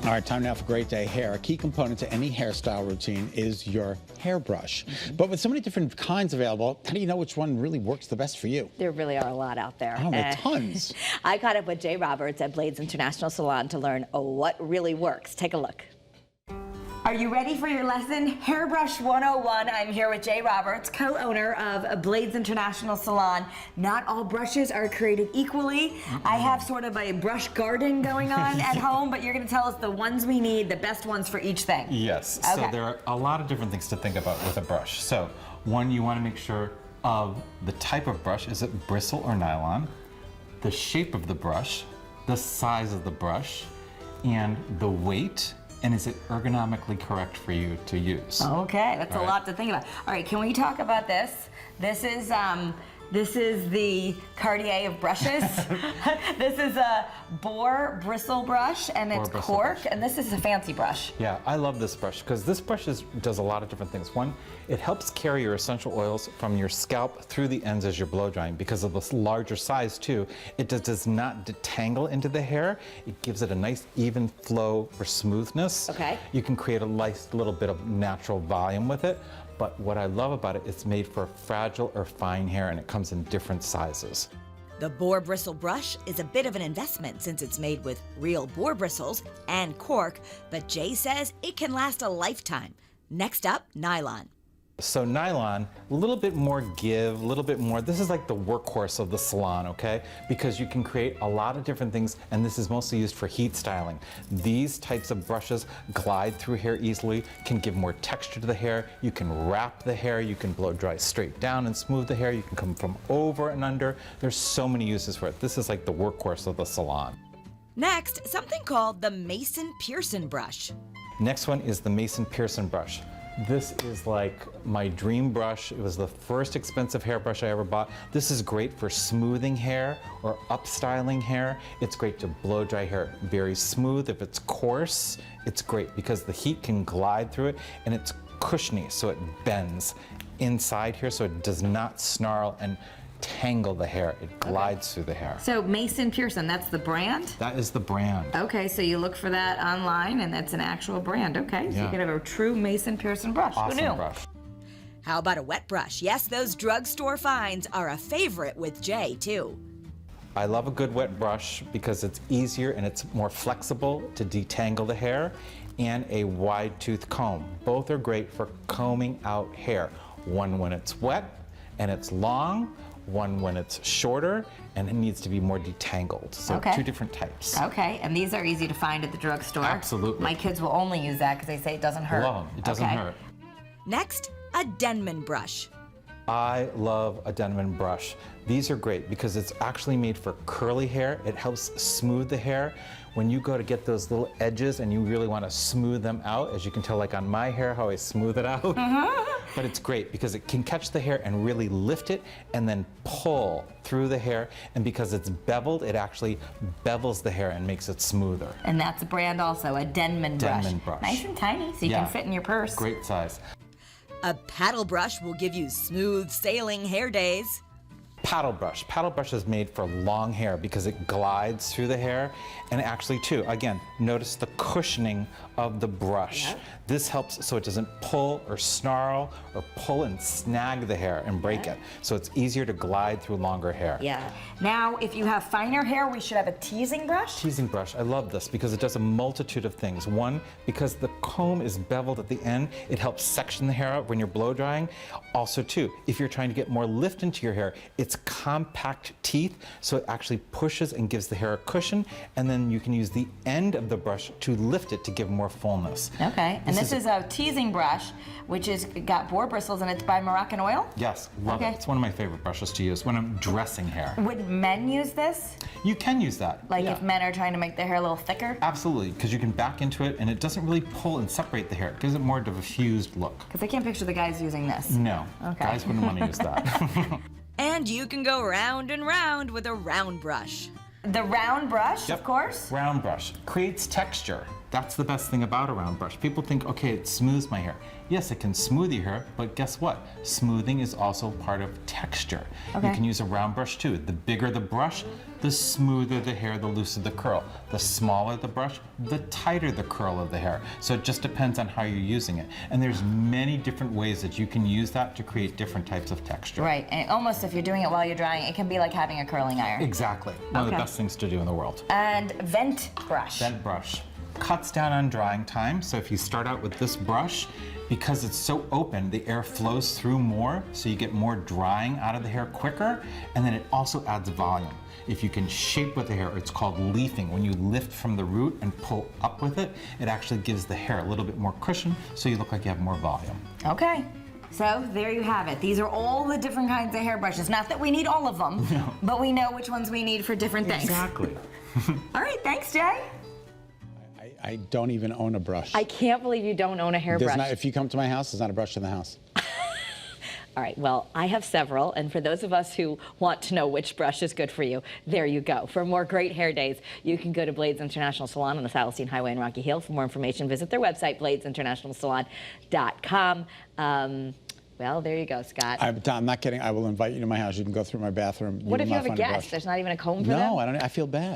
All right, time now for Great Day Hair. A key component to any hairstyle routine is your hairbrush. But with so many different kinds available, how do you know which one really works the best for you? There really are a lot out there. Oh, there are tons. I caught up with Jay Roberts at Blades International Salon to learn what really works. Take a look. Are you ready for your lesson? Hairbrush 101. I'm here with Jay Roberts, co-owner of Blades International Salon. Not all brushes are created equally. I have sort of a brush garden going on at home, but you're going to tell us the ones we need, the best ones for each thing. Yes, Okay. so there are a lot of different things to think about with a brush. So one, you want to make sure of the type of brush. Is it bristle or nylon? The shape of the brush, the size of the brush, and the weight. And is it ergonomically correct for you to use? Okay, that's All a right. lot to think about. All right, can we talk about this? This is the Cartier of brushes. This is a boar bristle brush, and it's Boar bristle cork, brush. and this is a fancy brush. Yeah, I love this brush because this brush does a lot of different things. One, it helps carry your essential oils from your scalp through the ends as you're blow drying. Because of this larger size too, it does not detangle into the hair. It gives it a nice even flow for smoothness. Okay. You can create a nice little bit of natural volume with it. But what I love about it, it's made for fragile or fine hair, and it comes in different sizes. The boar bristle brush is a bit of an investment since it's made with real boar bristles and cork, but Jay says it can last a lifetime. Next up, nylon. So nylon, a little bit more give, a little bit more, this is like the workhorse of the salon, okay? Because you can create a lot of different things, and this is mostly used for heat styling. These types of brushes glide through hair easily, can give more texture to the hair, you can wrap the hair, you can blow dry straight down and smooth the hair, you can come from over and under. There's so many uses for it. This is like the workhorse of the salon. Next, something called the Mason Pearson brush. Next one is the Mason Pearson brush. This is like my dream brush. It was the first expensive hairbrush I ever bought. This is great for smoothing hair or upstyling hair. It's great to blow dry hair very smooth. If it's coarse, it's great because the heat can glide through it, and it's cushiony, so it bends inside here so it does not snarl and tangle the hair. It glides through the hair. So Mason Pearson, that's the brand? That is the brand. Okay, so you look for that online, and that's an actual brand. Okay, so Yeah. you can have a true Mason Pearson brush. Who Awesome knew? brush. How about a wet brush? Yes, those drugstore finds are a favorite with Jay, too. I love a good wet brush because it's easier and it's more flexible to detangle the hair, and a wide tooth comb. Both are great for combing out hair. One when it's wet and it's long, one when it's shorter and it needs to be more detangled. So Okay. two different types. Okay, and these are easy to find at the drugstore. Absolutely. My kids will only use that because they say it doesn't hurt. Love 'em. It doesn't Okay. hurt. Next, a Denman brush. I love a Denman brush. These are great because it's actually made for curly hair. It helps smooth the hair. When you go to get those little edges and you really want to smooth them out, as you can tell like on my hair how I smooth it out. But it's great because it can catch the hair and really lift it and then pull through the hair. And because it's beveled, it actually bevels the hair and makes it smoother. And that's a brand also, a Denman brush. Denman brush. Nice and tiny, so you Yeah. can fit in your purse. Great size. A paddle brush will give you smooth sailing hair days. Paddle brush. Paddle brush is made for long hair because it glides through the hair. And actually too, again, notice the cushioning of the brush. Yep. This helps so it doesn't pull or snarl or pull and snag the hair and break it. So it's easier to glide through longer hair. Yeah. Now, if you have finer hair, we should have a teasing brush. Teasing brush, I love this because it does a multitude of things. One, because the comb is beveled at the end, it helps section the hair out when you're blow drying. Also two, if you're trying to get more lift into your hair, it's compact teeth, so it actually pushes and gives the hair a cushion, and then you can use the end of the brush to lift it to give more fullness. Okay, and this is a teasing brush, which is got boar bristles, and it's by Moroccan Oil. Yes, love Okay. it. It's one of my favorite brushes to use when I'm dressing hair. Would men use this? You can use that. Like yeah. if men are trying to make their hair a little thicker? Absolutely, because you can back into it and it doesn't really pull and separate the hair. It gives it more of a fused look. Because I can't picture the guys using this. No, Okay. guys wouldn't want to use that. And you can go round and round with a round brush. The round brush, Yep. of course. Round brush creates texture. That's the best thing about a round brush. People think, okay, it smooths my hair. Yes, it can smooth your hair, but guess what? Smoothing is also part of texture. Okay. You can use a round brush too. The bigger the brush, the smoother the hair, the looser the curl. The smaller the brush, the tighter the curl of the hair. So it just depends on how you're using it. And there's many different ways that you can use that to create different types of texture. Right, and almost if you're doing it while you're drying, it can be like having a curling iron. Exactly. One of the Okay. best things to do in the world. And vent brush. Vent brush cuts down on drying time. So if you start out with this brush, because it's so open, the air flows through more, so you get more drying out of the hair quicker, and then it also adds volume. If you can shape with the hair, it's called leafing. When you lift from the root and pull up with it, it actually gives the hair a little bit more cushion, so you look like you have more volume. Okay. So there you have it. These are all the different kinds of hairbrushes. Not that we need all of them, but we know which ones we need for different things. Exactly. All right, thanks, Jay. I don't even own a brush. I can't believe you don't own a hairbrush. If you come to my house, there's not a brush in the house. All right, well, I have several, and for those of us who want to know which brush is good for you, there you go. For more great hair days, you can go to Blades International Salon on the Southstein Highway in Rocky Hill. For more information, visit their website, bladesinternationalsalon.com. Well, there you go, Scott. I'm not kidding. I will invite you to my house. You can go through my bathroom. What if you have a find a guest? brush. There's not even a comb for them? No, I don't. I feel bad.